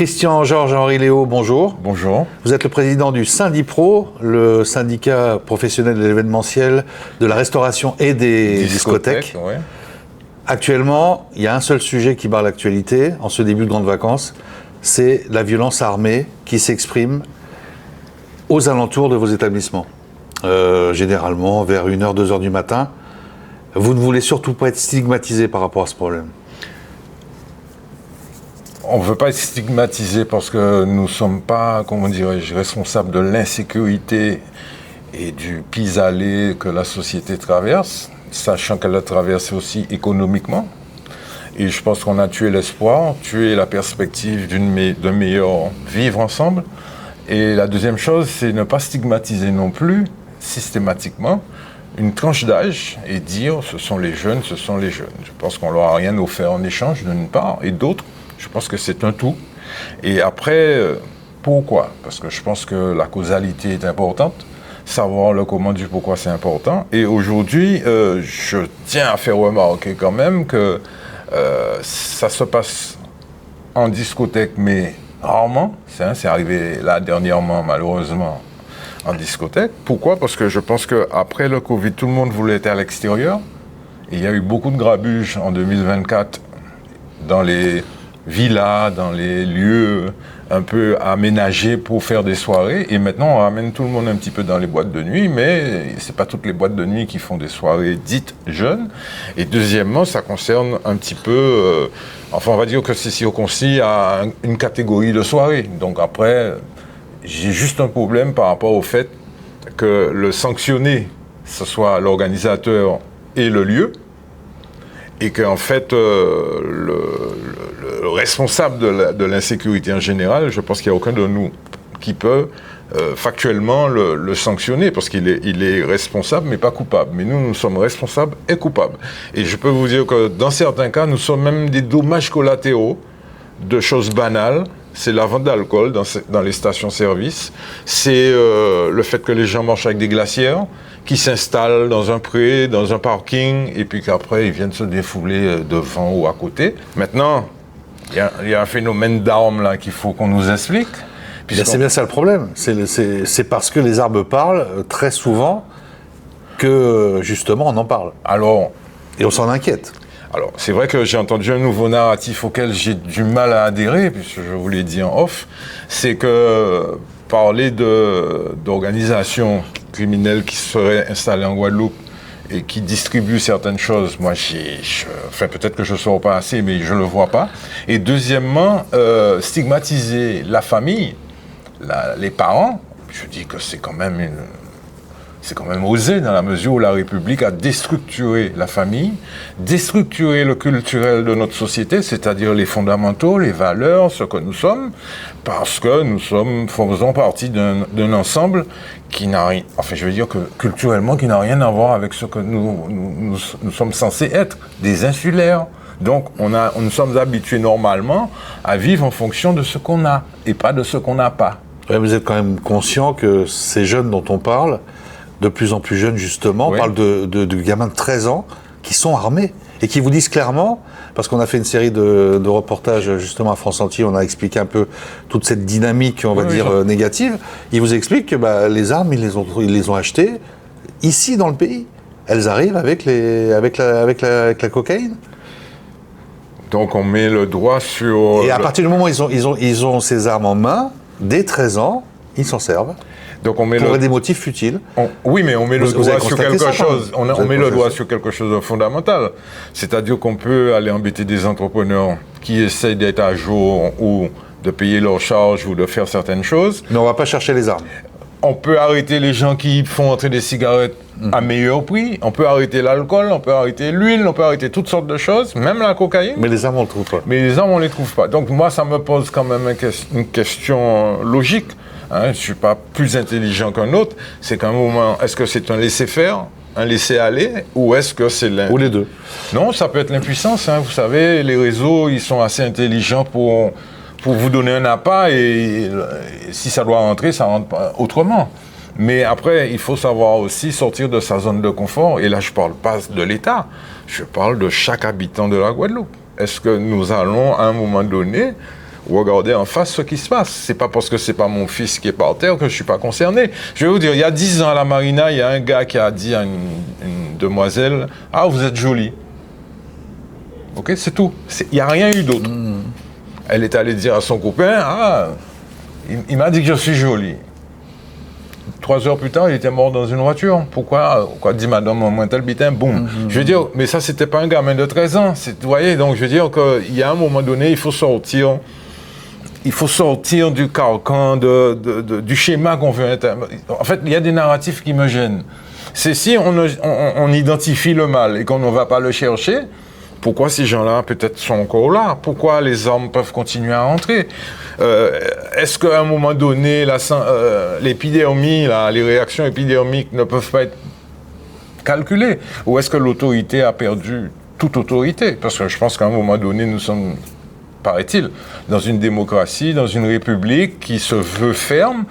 Christian Georges-Henri Léo, bonjour. Bonjour. Vous êtes le président du Syndipro, le syndicat professionnel de l'événementiel, de la restauration et des discothèques. Ouais. Actuellement, il y a un seul sujet qui barre l'actualité en ce début de grandes vacances, c'est la violence armée qui s'exprime aux alentours de vos établissements. Généralement vers 1h, 2h du matin. Vous ne voulez surtout pas être stigmatisé par rapport à ce problème. On ne veut pas être stigmatisé parce que nous ne sommes pas, comment dirais-je, responsables de l'insécurité et du pis-aller que la société traverse, sachant qu'elle a traversé aussi économiquement. Et je pense qu'on a tué l'espoir, tué la perspective d'un meilleur vivre ensemble. Et la deuxième chose, c'est ne pas stigmatiser non plus, systématiquement, une tranche d'âge et dire ce sont les jeunes, ce sont les jeunes. Je pense qu'on leur a rien offert en échange d'une part, et d'autre, je pense que c'est un tout. Et après, pourquoi? Parce que je pense que la causalité est importante. Savoir le comment du pourquoi c'est important. Et aujourd'hui, je tiens à faire remarquer quand même que ça se passe en discothèque, mais rarement. C'est arrivé là dernièrement, malheureusement, en discothèque. Pourquoi? Parce que je pense qu'après le Covid, tout le monde voulait être à l'extérieur. Et il y a eu beaucoup de grabuge en 2024 dans les villas, dans les lieux un peu aménagés pour faire des soirées. Et maintenant, on ramène tout le monde un petit peu dans les boîtes de nuit, mais c'est pas toutes les boîtes de nuit qui font des soirées dites jeunes. Et deuxièmement, ça concerne un petit peu, enfin, on va dire que c'est circoncis à une catégorie de soirées. Donc après, j'ai juste un problème par rapport au fait que le sanctionné, ce soit l'organisateur et le lieu, et qu'en fait, le responsable de l'insécurité en général, je pense qu'il n'y a aucun de nous qui peut factuellement le sanctionner, parce qu'il est responsable, mais pas coupable. Mais nous sommes responsables et coupables. Et je peux vous dire que dans certains cas, nous sommes même des dommages collatéraux de choses banales. C'est la vente d'alcool dans les stations-service. C'est le fait que les gens marchent avec des glacières, qui s'installent dans un pré, dans un parking, et puis qu'après, ils viennent se défouler devant ou à côté. Maintenant, il y a un phénomène d'armes là qu'il faut qu'on nous explique. C'est bien ça le problème. C'est parce que les arbres parlent très souvent que, justement, on en parle. Et on s'en inquiète. Alors, c'est vrai que j'ai entendu un nouveau narratif auquel j'ai du mal à adhérer, puisque je vous l'ai dit en off, c'est que parler d'organisations criminelles qui seraient installées en Guadeloupe et qui distribuent certaines choses, moi, peut-être que je ne saurais pas assez, mais je ne le vois pas. Et deuxièmement, stigmatiser la famille, les parents, je dis que c'est quand même osé dans la mesure où la République a déstructuré la famille, déstructuré le culturel de notre société, c'est-à-dire les fondamentaux, les valeurs, ce que nous sommes, parce que faisons partie d'un ensemble qui n'a rien, enfin je veux dire que culturellement qui n'a rien à voir avec ce que nous sommes censés être, des insulaires. Donc nous sommes habitués normalement à vivre en fonction de ce qu'on a et pas de ce qu'on n'a pas. Ouais, vous êtes quand même conscient que ces jeunes dont on parle, de plus en plus jeunes justement, oui. On parle de gamins de 13 ans qui sont armés et qui vous disent clairement, parce qu'on a fait une série de reportages justement à France Entier, on a expliqué un peu toute cette dynamique, on va dire, négative. Ils vous expliquent que les armes, ils les ont achetées ici dans le pays. Elles arrivent avec la cocaïne. Donc on met le doigt sur... Et à partir du moment où ils ont ces armes en main, dès 13 ans, ils s'en servent. Donc on met pour des motifs futiles. Oui, mais on met le doigt sur quelque chose. On met le doigt sur quelque chose de fondamental. C'est-à-dire qu'on peut aller embêter des entrepreneurs qui essayent d'être à jour ou de payer leurs charges ou de faire certaines choses. Mais on ne va pas chercher les armes. On peut arrêter les gens qui font entrer des cigarettes à meilleur prix. On peut arrêter l'alcool, on peut arrêter l'huile, on peut arrêter toutes sortes de choses, même la cocaïne. Mais les armes, on ne les trouve pas. Mais les armes, on ne les trouve pas. Donc moi, ça me pose quand même une question logique. Je ne suis pas plus intelligent qu'un autre. C'est qu'à un moment, est-ce que c'est un laisser-faire, un laisser-aller, ou est-ce que c'est Ou les deux. Non, ça peut être l'impuissance. Vous savez, les réseaux, ils sont assez intelligents pour vous donner un appât et si ça doit rentrer, ça rentre pas autrement. Mais après, il faut savoir aussi sortir de sa zone de confort. Et là, je ne parle pas de l'État. Je parle de chaque habitant de la Guadeloupe. Est-ce que nous allons, à un moment donné, regarder en face ce qui se passe. C'est pas parce que c'est pas mon fils qui est par terre que je suis pas concerné. Je vais vous dire, il y a 10 ans à la marina, il y a un gars qui a dit à une demoiselle, « Ah, vous êtes jolie. » Ok, c'est tout. Il n'y a rien eu d'autre. Elle est allée dire à son copain, « Ah, il m'a dit que je suis jolie. » 3 heures plus tard, il était mort dans une voiture. Pourquoi dit madame, moi, tel bitin, boum. Je veux dire, mais ça, c'était pas un gamin de 13 ans. Vous voyez, donc je veux dire qu'il y a un moment donné, il faut sortir du carcan, du schéma qu'on veut. En fait, il y a des narratifs qui me gênent. C'est si on identifie le mal et qu'on ne va pas le chercher, pourquoi ces gens-là peut-être sont encore là? Pourquoi les armes peuvent continuer à entrer? Est-ce qu'à un moment donné, l'épidermie, les réactions épidermiques ne peuvent pas être calculées? Ou est-ce que l'autorité a perdu toute autorité? Parce que je pense qu'à un moment donné, nous sommes, paraît-il, dans une démocratie, dans une république qui se veut ferme.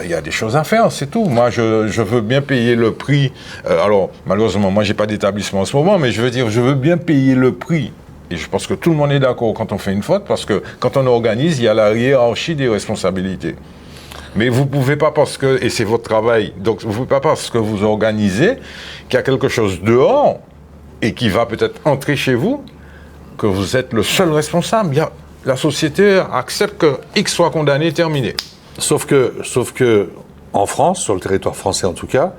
Il y a des choses à faire, c'est tout. Moi, je veux bien payer le prix. Alors, malheureusement, moi, j'ai pas d'établissement en ce moment, mais je veux dire, je veux bien payer le prix. Et je pense que tout le monde est d'accord quand on fait une faute, parce que quand on organise, il y a la hiérarchie des responsabilités. Mais vous pouvez pas parce que, et c'est votre travail, donc vous pouvez pas parce que vous organisez qu'il y a quelque chose dehors et qui va peut-être entrer chez vous, que vous êtes le seul responsable. La société accepte que X soit condamné, terminé. Sauf que, en France, sur le territoire français en tout cas,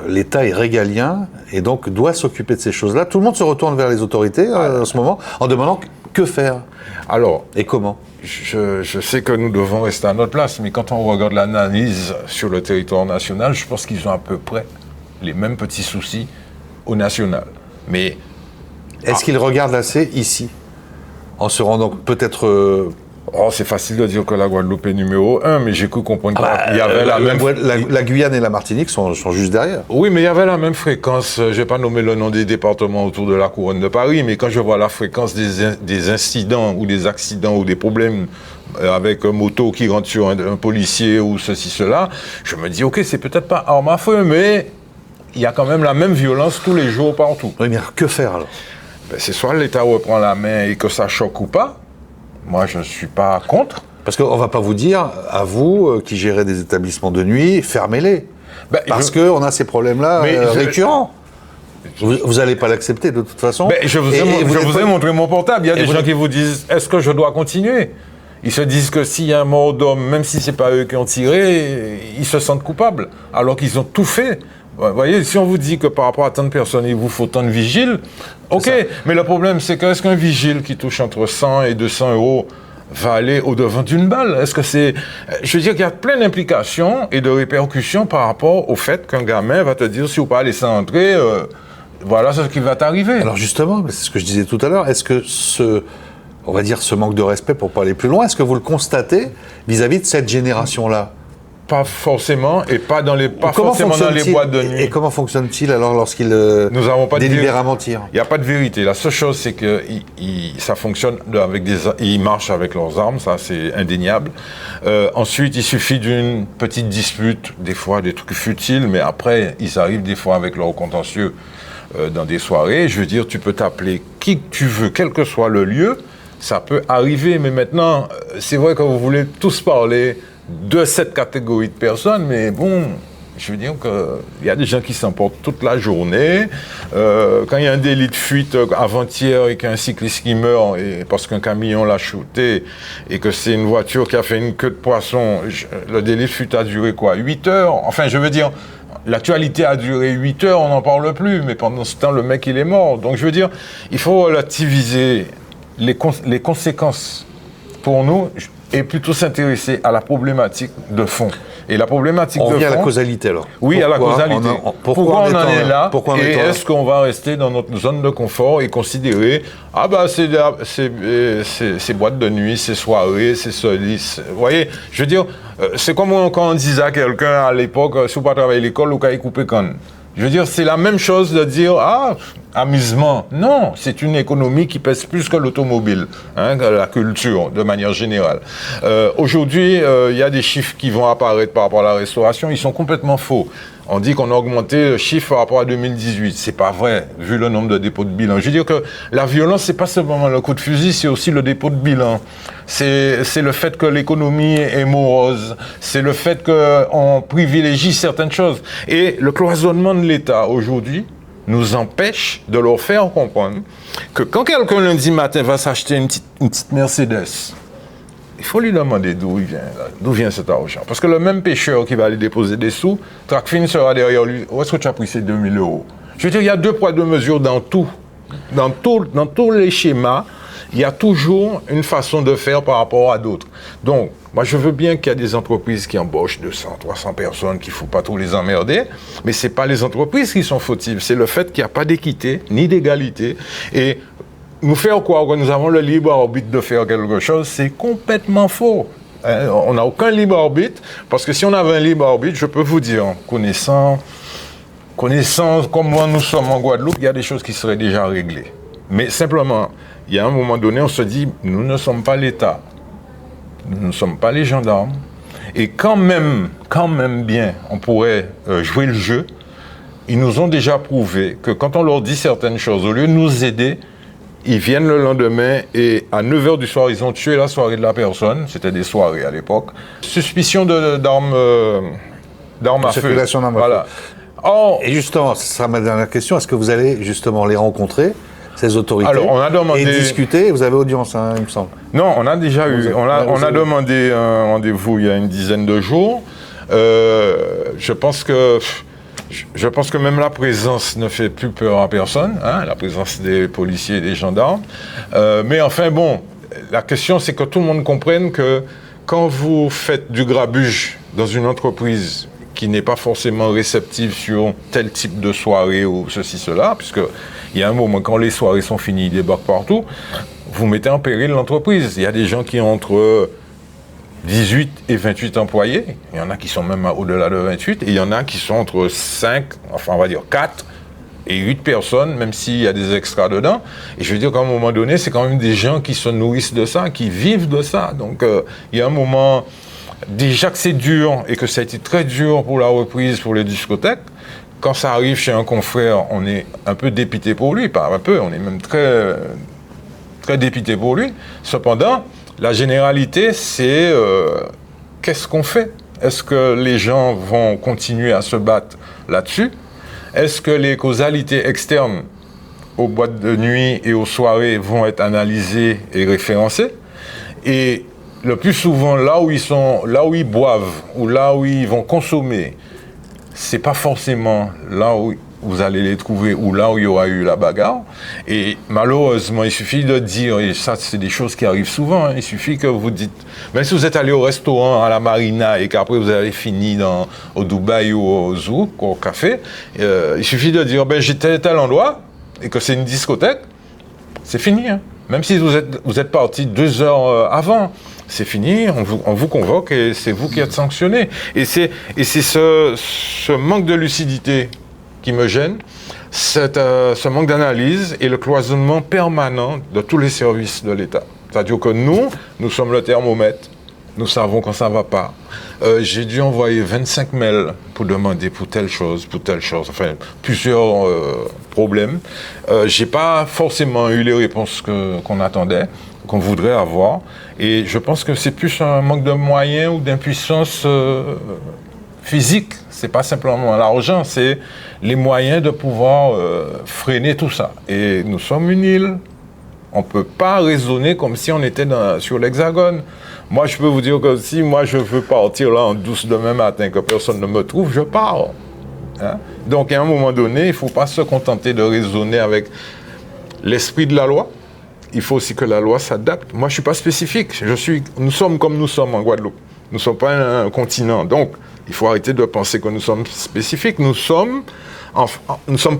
l'État est régalien et donc doit s'occuper de ces choses-là. Tout le monde se retourne vers les autorités en ce moment en demandant que faire. Alors, et comment? Je sais que nous devons rester à notre place, mais quand on regarde l'analyse sur le territoire national, je pense qu'ils ont à peu près les mêmes petits soucis au national. Mais est-ce qu'ils regardent assez ici, en se rendant peut-être c'est facile de dire que la Guadeloupe est numéro 1, mais j'ai cru comprendre qu'il y avait la Guyane et la Martinique sont juste derrière. Oui, mais il y avait la même fréquence. Je n'ai pas nommé le nom des départements autour de la couronne de Paris, mais quand je vois la fréquence des incidents ou des accidents ou des problèmes avec un moto qui rentre sur un policier ou ceci, cela, je me dis, OK, c'est peut-être pas arme à feu, mais il y a quand même la même violence tous les jours partout. Oui, mais que faire alors? C'est soit l'État reprend la main et que ça choque ou pas. Moi, je ne suis pas contre. Parce qu'on ne va pas vous dire, à vous, qui gérez des établissements de nuit, fermez-les. Parce qu'on a ces problèmes-là récurrents. Vous n'allez pas l'accepter de toute façon. Je vous ai montré mon portable. Il y a des gens qui vous disent, est-ce que je dois continuer? Ils se disent que s'il y a un mort d'homme, même si ce n'est pas eux qui ont tiré, ils se sentent coupables, alors qu'ils ont tout fait. Vous voyez, si on vous dit que par rapport à tant de personnes, il vous faut tant de vigiles, ok, mais le problème, c'est que est-ce qu'un vigile qui touche entre 100 et 200 euros va aller au-devant d'une balle? Est-ce que c'est... Je veux dire qu'il y a plein d'implications et de répercussions par rapport au fait qu'un gamin va te dire, si vous ne pas laisser entrer, voilà ce qui va t'arriver. Alors justement, c'est ce que je disais tout à l'heure, est-ce que on va dire ce manque de respect, pour pas aller plus loin, est-ce que vous le constatez vis-à-vis de cette génération-là? Pas forcément, et pas forcément dans les boîtes de nuit. Et comment fonctionne-t-il alors lorsqu'il délibère à mentir? Il n'y a pas de vérité. La seule chose, c'est que ça fonctionne ils marchent avec leurs armes, ça c'est indéniable. Ensuite, il suffit d'une petite dispute, des fois des trucs futiles, mais après, ils arrivent des fois avec leur contentieux dans des soirées. Je veux dire, tu peux t'appeler qui tu veux, quel que soit le lieu, ça peut arriver. Mais maintenant, c'est vrai que vous voulez tous parler de cette catégorie de personnes, mais bon, je veux dire qu'il y a des gens qui s'emportent toute la journée. Quand il y a un délit de fuite avant-hier et qu'un cycliste qui meurt parce qu'un camion l'a shooté et que c'est une voiture qui a fait une queue de poisson, le délit de fuite a duré quoi? 8 heures? Enfin, je veux dire, l'actualité a duré 8 heures, on n'en parle plus, mais pendant ce temps, le mec, il est mort. Donc, je veux dire, il faut relativiser les conséquences pour nous et plutôt s'intéresser à la problématique de fond. Et la problématique de fond... On vient à la causalité, alors. Oui, à la causalité. Pourquoi on en est là? Et est-ce qu'on va rester dans notre zone de confort et considérer c'est boîtes de nuit, c'est soirées, c'est solis. Vous voyez, je veux dire, c'est comme quand on disait à quelqu'un à l'époque, si vous pas travailler à l'école, vous pouvez couper conne. Je veux dire, c'est la même chose de dire, amusement. Non, c'est une économie qui pèse plus que l'automobile, que la culture, de manière générale. Aujourd'hui, il y a des chiffres qui vont apparaître par rapport à la restauration, ils sont complètement faux. On dit qu'on a augmenté le chiffre par rapport à 2018. C'est pas vrai, vu le nombre de dépôts de bilan. Je veux dire que la violence, c'est pas seulement le coup de fusil, c'est aussi le dépôt de bilan. C'est le fait que l'économie est morose. C'est le fait qu'on privilégie certaines choses. Et le cloisonnement de l'État aujourd'hui nous empêche de leur faire comprendre que quand quelqu'un lundi matin va s'acheter une petite Mercedes, il faut lui demander d'où vient cet argent. Parce que le même pêcheur qui va aller déposer des sous, Tracfin sera derrière lui. Où est-ce que tu as pris ces 2000 euros? Je veux dire, il y a 2 poids 2 mesures dans tout. Dans tous les schémas, il y a toujours une façon de faire par rapport à d'autres. Donc, moi, je veux bien qu'il y ait des entreprises qui embauchent 200, 300 personnes, qu'il ne faut pas trop les emmerder, mais ce n'est pas les entreprises qui sont fautives, c'est le fait qu'il n'y a pas d'équité, ni d'égalité. Et nous faire croire que nous avons le libre arbitre de faire quelque chose, c'est complètement faux. On n'a aucun libre arbitre, parce que si on avait un libre arbitre, je peux vous dire, connaissant comment nous sommes en Guadeloupe, il y a des choses qui seraient déjà réglées. Mais simplement, il y a un moment donné, on se dit, nous ne sommes pas l'État, nous ne sommes pas les gendarmes, et quand même bien, on pourrait jouer le jeu. Ils nous ont déjà prouvé que quand on leur dit certaines choses, au lieu de nous aider, ils viennent le lendemain et à 9h du soir, ils ont tué la soirée de la personne. C'était des soirées à l'époque. Suspicion d'armes à feu. Circulation d'armes à feu. Et justement, ce sera ma dernière question. Est-ce que vous allez justement les rencontrer, ces autorités, alors, on a demandé... et discuter? Vous avez audience, hein, il me semble. Non, on a déjà eu. On a demandé un rendez-vous il y a une dizaine de jours. Je pense que même la présence ne fait plus peur à personne, hein, la présence des policiers et des gendarmes. Mais enfin bon, la question c'est que tout le monde comprenne que quand vous faites du grabuge dans une entreprise qui n'est pas forcément réceptive sur tel type de soirée ou ceci, cela, puisqu'il y a un moment, quand les soirées sont finies, ils débarquent partout, vous mettez en péril l'entreprise. Il y a des gens qui ont entre 18 et 28 employés, il y en a qui sont même au-delà de 28, et il y en a qui sont entre 5, enfin on va dire 4 et 8 personnes, même s'il y a des extras dedans. Et je veux dire qu'à un moment donné, c'est quand même des gens qui se nourrissent de ça, qui vivent de ça. Donc il y a un moment, déjà que c'est dur, et que ça a été très dur pour la reprise, pour les discothèques, quand ça arrive chez un confrère, on est un peu dépité pour lui, pas un peu, on est même très, très dépité pour lui. Cependant, la généralité, c'est qu'est-ce qu'on fait? Est-ce que les gens vont continuer à se battre là-dessus? Est-ce que les causalités externes aux boîtes de nuit et aux soirées vont être analysées et référencées? Et le plus souvent, là où ils boivent ou là où ils vont consommer, c'est pas forcément là où vous allez les trouver ou là où il y aura eu la bagarre. Et malheureusement, il suffit de dire, et ça c'est des choses qui arrivent souvent, hein, il suffit que vous dites, même si vous êtes allé au restaurant, à la marina, et qu'après vous avez fini au Dubaï ou au Zouk, au café, il suffit de dire, j'étais à tel endroit, et que c'est une discothèque, c'est fini. Hein. Même si vous êtes parti 2 heures avant, c'est fini, on vous convoque et c'est vous qui êtes sanctionné. Et c'est ce manque de lucidité qui me gêne, ce manque d'analyse et le cloisonnement permanent de tous les services de l'État. C'est-à-dire que nous sommes le thermomètre, nous savons quand ça ne va pas. J'ai dû envoyer 25 mails pour demander pour telle chose, enfin plusieurs problèmes. Je n'ai pas forcément eu les réponses qu'on attendait, qu'on voudrait avoir. Et je pense que c'est plus un manque de moyens ou d'impuissance physique. C'est pas simplement l'argent, c'est les moyens de pouvoir freiner tout ça. Et nous sommes une île. On ne peut pas raisonner comme si on était sur l'Hexagone. Moi, je peux vous dire que si moi je veux partir là en douce demain matin, que personne ne me trouve, je pars. Hein? Donc, à un moment donné, il ne faut pas se contenter de raisonner avec l'esprit de la loi. Il faut aussi que la loi s'adapte. Moi, je ne suis pas spécifique. Nous sommes comme nous sommes en Guadeloupe. Nous ne sommes pas un continent. Donc, il faut arrêter de penser que nous sommes spécifiques. Nous ne sommes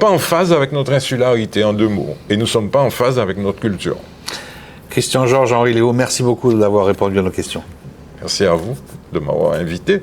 pas en phase avec notre insularité, en 2 mots. Et nous ne sommes pas en phase avec notre culture. Christian Georges, Henri Léo, merci beaucoup d'avoir répondu à nos questions. Merci à vous de m'avoir invité.